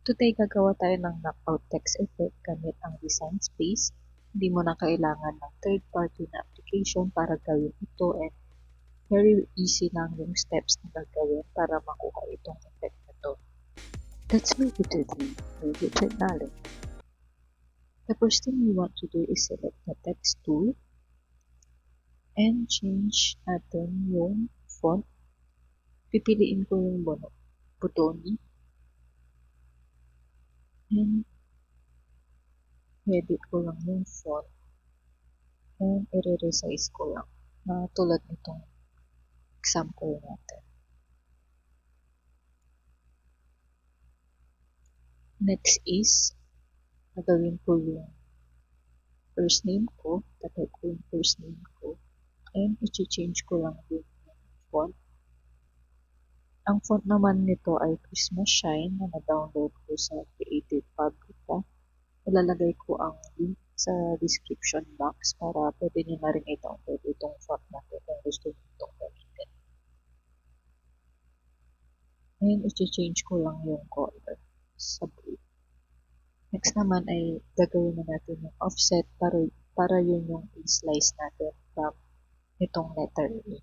Today, gagawa tayo ng knockout text effect gamit ang design space. Hindi mo na kailangan ng third-party na application para gawin ito, and very easy lang yung steps na gagawin para makuha itong effect na to. Let's make it a dream. Make it reality. The first thing we want to do is select the text tool and change natin yung font. Pipiliin ko yung Bodoni and edit ko lang yung font and i-resize ko lang tulad nitong example natin. Next is gagawin ko yung first name ko, tatay ko yung first name ko, and i-change ko lang yung font. Ang font naman nito ay Christmas Shine na na-download ko sa Creative Fabrica. Ilalagay ko ang link sa description box para pwede nyo na rin i-download itong font na ito kung gusto nyo itong gamitin. And i-change ko lang yung color sa blue. Next naman ay gagawin na natin yung offset para yun yung i-slice natin from itong letter A.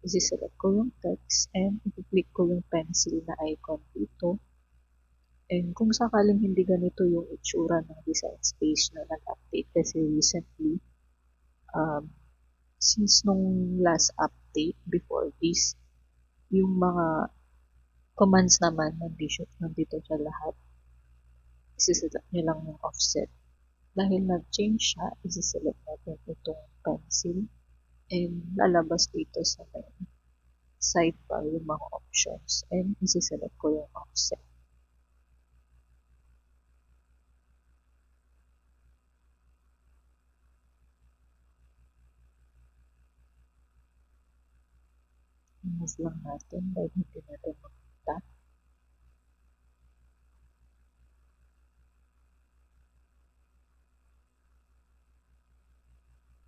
Isi-select ko yung text and i-click ko yung pencil na icon dito. And kung sakaling hindi ganito yung itsura ng design space na nag-update kasi recently, since nung last update before this, yung mga commands naman nandito siya lahat. Isi-select nyo lang yung offset. Dahil nag-change siya, isi-select natin itong pencil and lalabas dito sa sidebar yung mga options and isi-select ko yung offset. Move lang natin dahil hindi natin makita.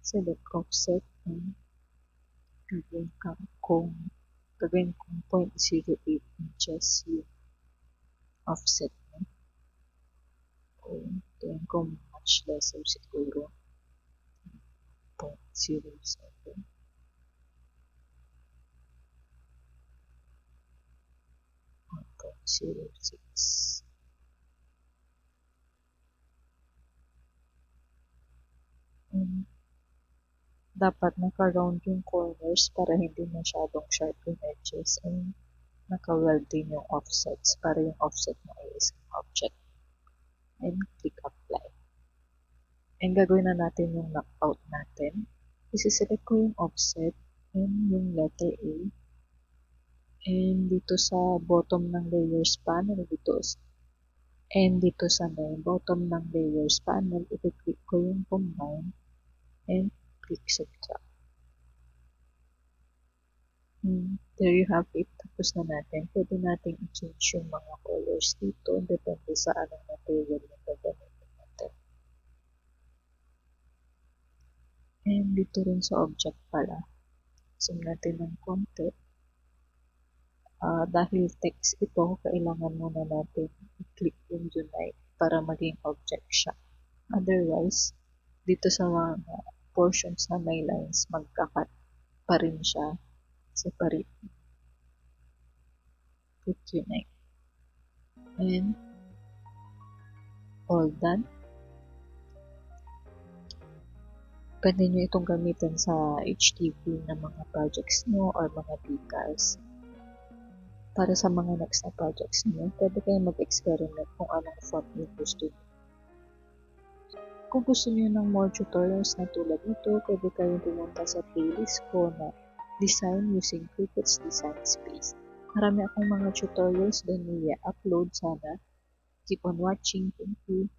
Select offset and gagawin kong 0.08 inches yung offset mo. Gawin ko much lesser siguro. 0.07. 1.06. Dapat naka-round yung corners para hindi masyadong sharp yung edges, and naka-weld din yung offsets para yung offset mo ay isang object. And click apply. And gagawin na natin yung knockout natin. Isi-select ko yung offset and yung letter A. And dito sa bottom ng layers panel, dito sa may bottom ng layers panel, i-click ko yung combine and click subtract. There you have it. Tapos na natin. Pwede natin i-change yung mga colors dito. Depende sa anong material yung gagamitin natin. And dito rin sa object pala. Zoom natin ng konti. Dahil text ito, kailangan muna natin i-click yung unite para maging object siya. Otherwise, dito sa mga portions na may lines, magkakat pa rin siya separate. Click unite. And all done. Pwede nyo itong gamitin sa HTV na mga projects nyo or mga decals. Para sa mga next na projects nyo, pwede kayong mag-experiment kung anong font yung gusto nyo. Kung gusto nyo ng more tutorials na tulad nito, pwede kayong pumunta sa playlist ko na Design Using Cricket's Design Space. Marami akong mga tutorials din i-upload sana. Keep on watching. Thank you.